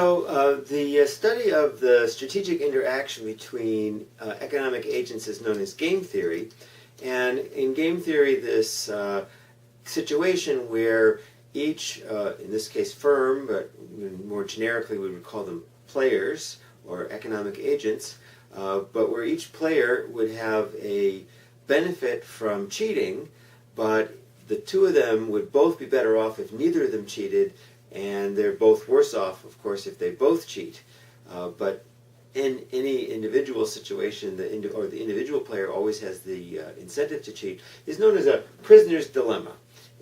The study of the strategic interaction between economic agents is known as game theory. And in game theory, this situation where each, in this case firm, but more generically we would call them players or economic agents, but where each player would have a benefit from cheating, but the two of them would both be better off if neither of them cheated, and they're both worse off, of course, if they both cheat. But in any individual situation, the individual player always has the incentive to cheat, is known as a prisoner's dilemma.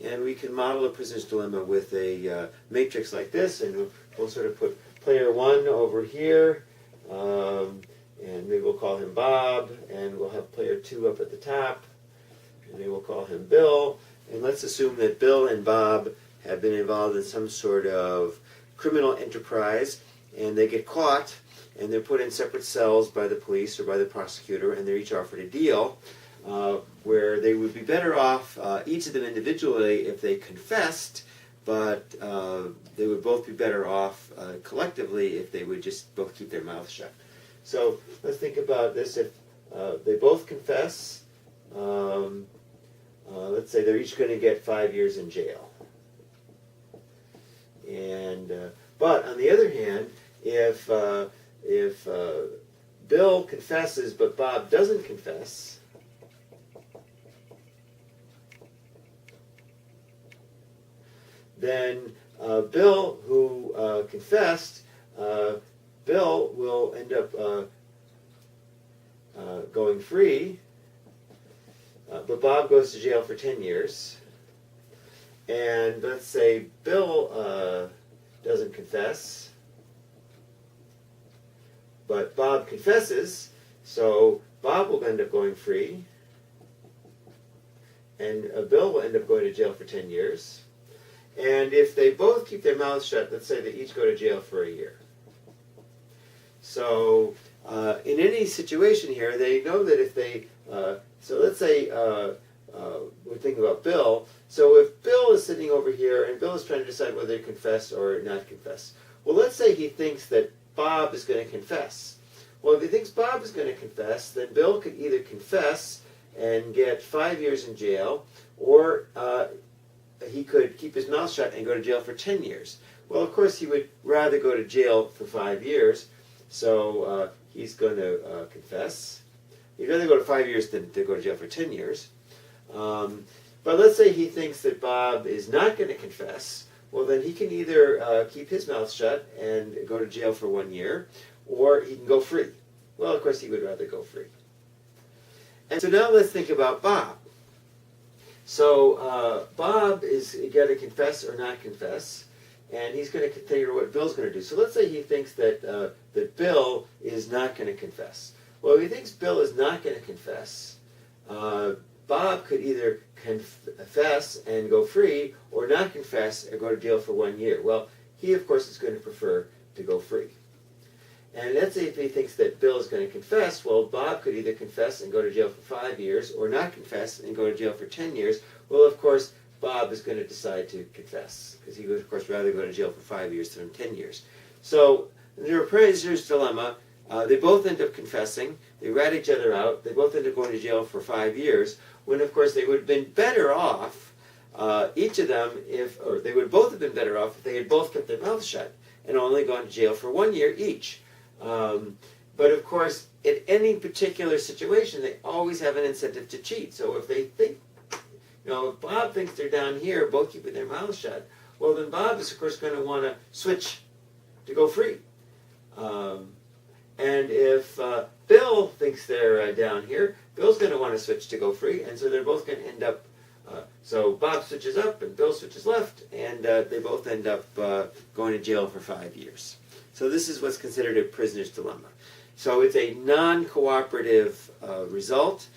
And we can model a prisoner's dilemma with a matrix like this, and we'll sort of put player 1 over here, and maybe we'll call him Bob, and we'll have player 2 up at the top, and maybe we'll call him Bill. And let's assume that Bill and Bob have been involved in some sort of criminal enterprise, and they get caught, and they're put in separate cells by the police or by the prosecutor, and they're each offered a deal where they would be better off, each of them individually, if they confessed, but they would both be better off collectively if they would just both keep their mouths shut. So let's think about this. If they both confess, let's say they're each going to get 5 years in jail. And but on the other hand, if Bill confesses but Bob doesn't confess, then Bill, who confessed, Bill will end up going free, but Bob goes to jail for 10 years. And let's say Bill doesn't confess, but Bob confesses, so Bob will end up going free, and Bill will end up going to jail for 10 years. And if they both keep their mouths shut, let's say they each go to jail for a year. So in any situation here, they know that if they, so let's say we're thinking about Bill. So if Bill is sitting over here and Bill is trying to decide whether to confess or not confess. Well, let's say he thinks that Bob is going to confess. Well, if he thinks Bob is going to confess, then Bill could either confess and get 5 years in jail, or he could keep his mouth shut and go to jail for 10 years. Well, of course, he would rather go to jail for 5 years, so he's going to confess. He'd rather go to 5 years than to go to jail for 10 years. But let's say he thinks that Bob is not going to confess. Well, then he can either keep his mouth shut and go to jail for 1 year, or he can go free. Well, of course, he would rather go free. And so now let's think about Bob. So Bob is going to confess or not confess, and he's going to figure what Bill's going to do. So let's say he thinks that that Bill is not going to confess. Well, if he thinks Bill is not going to confess, Bob could either confess and go free, or not confess and go to jail for 1 year. Well, he, of course, is going to prefer to go free. And let's say if he thinks that Bill is going to confess, well, Bob could either confess and go to jail for 5 years, or not confess and go to jail for 10 years. Well, of course, Bob is going to decide to confess, because he would, of course, rather go to jail for 5 years than 10 years. So, they're a prisoner's dilemma. They both end up confessing. They rat each other out. They both end up going to jail for 5 years, when, of course, they would have been better off, each of them, or they would both have been better off if they had both kept their mouths shut and only gone to jail for 1 year each. But, of course, in any particular situation, they always have an incentive to cheat. So if they think, if Bob thinks they're down here, both keeping their mouths shut, well, then Bob is, of course, going to want to switch to go free. And if Bill thinks they're down here, Bill's going to want to switch to go free, and so they're both going to end up, so Bob switches up and Bill switches left, and they both end up going to jail for 5 years. So this is what's considered a prisoner's dilemma. So it's a non-cooperative result.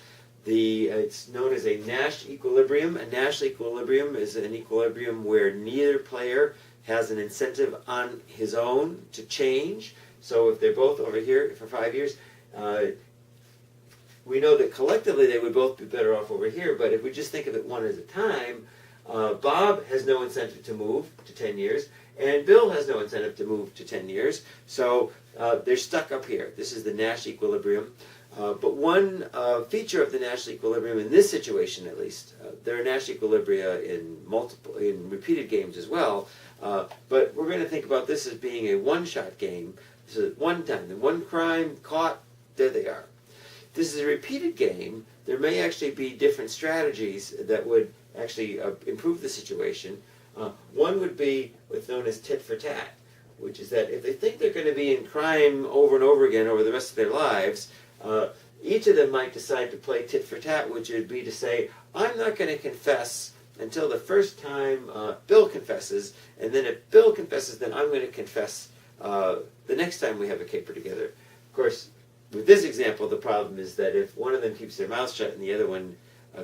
It's known as a Nash equilibrium. A Nash equilibrium is an equilibrium where neither player has an incentive on his own to change. So if they're both over here for 5 years, we know that collectively they would both be better off over here, but if we just think of it one at a time, Bob has no incentive to move to 10 years, And Bill has no incentive to move to 10 years, so they're stuck up here. This is the Nash equilibrium. But one feature of the Nash equilibrium in this situation, at least, there are Nash equilibria in repeated games as well. But we're going to think about this as being a one-shot game. This is one time, the one crime caught, there they are. This is a repeated game. There may actually be different strategies that would actually improve the situation. One would be what's known as tit for tat, which is that if they think they're going to be in crime over and over again over the rest of their lives, each of them might decide to play tit for tat, which would be to say, I'm not going to confess until the first time Bill confesses, and then if Bill confesses, then I'm going to confess the next time we have a caper together. Of course, with this example, the problem is that if one of them keeps their mouth shut and the other one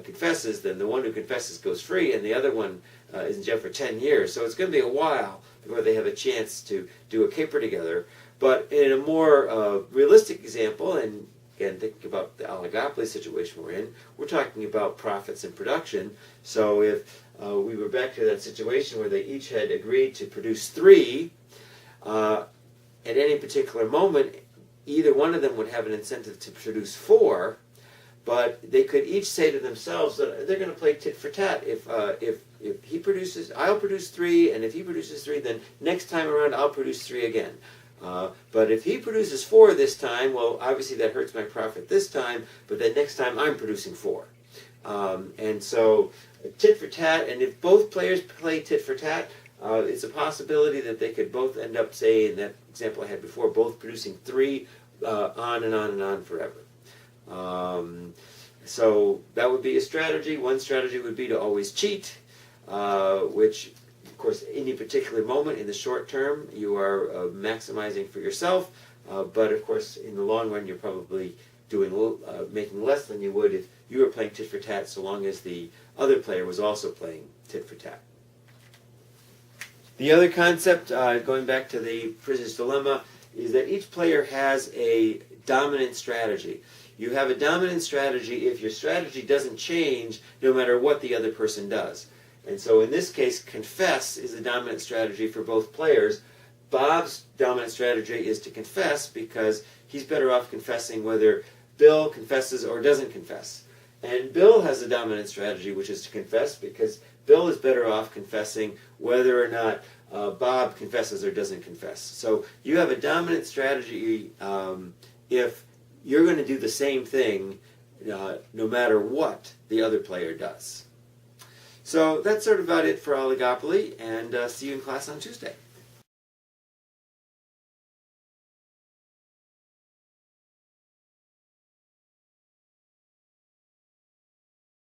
confesses, then the one who confesses goes free, and the other one is in jail for 10 years. So it's going to be a while before they have a chance to do a caper together. But in a more realistic example, and again, thinking about the oligopoly situation we're in, we're talking about profits and production. So if we were back to that situation where they each had agreed to produce 3, at any particular moment, either one of them would have an incentive to produce 4, but they could each say to themselves that they're going to play tit for tat. If he produces, I'll produce 3, and if he produces 3, then next time around I'll produce 3 again. But if he produces 4 this time, well, obviously that hurts my profit this time, but then next time I'm producing 4. And so tit for tat, and if both players play tit for tat, it's a possibility that they could both end up, say, in that example I had before, both producing 3 on and on and on forever. So that would be a strategy. One strategy would be to always cheat, which, of course, any particular moment in the short term, you are maximizing for yourself. But, of course, in the long run, you're probably making less than you would if you were playing tit for tat, so long as the other player was also playing tit for tat. The other concept, going back to the prisoner's dilemma, is that each player has a dominant strategy. You have a dominant strategy if your strategy doesn't change no matter what the other person does. And so in this case, confess is a dominant strategy for both players. Bob's dominant strategy is to confess because he's better off confessing whether Bill confesses or doesn't confess. And Bill has a dominant strategy, which is to confess because Bill is better off confessing whether or not Bob confesses or doesn't confess. So you have a dominant strategy if you're going to do the same thing no matter what the other player does. So that's sort of about it for Oligopoly, and see you in class on Tuesday.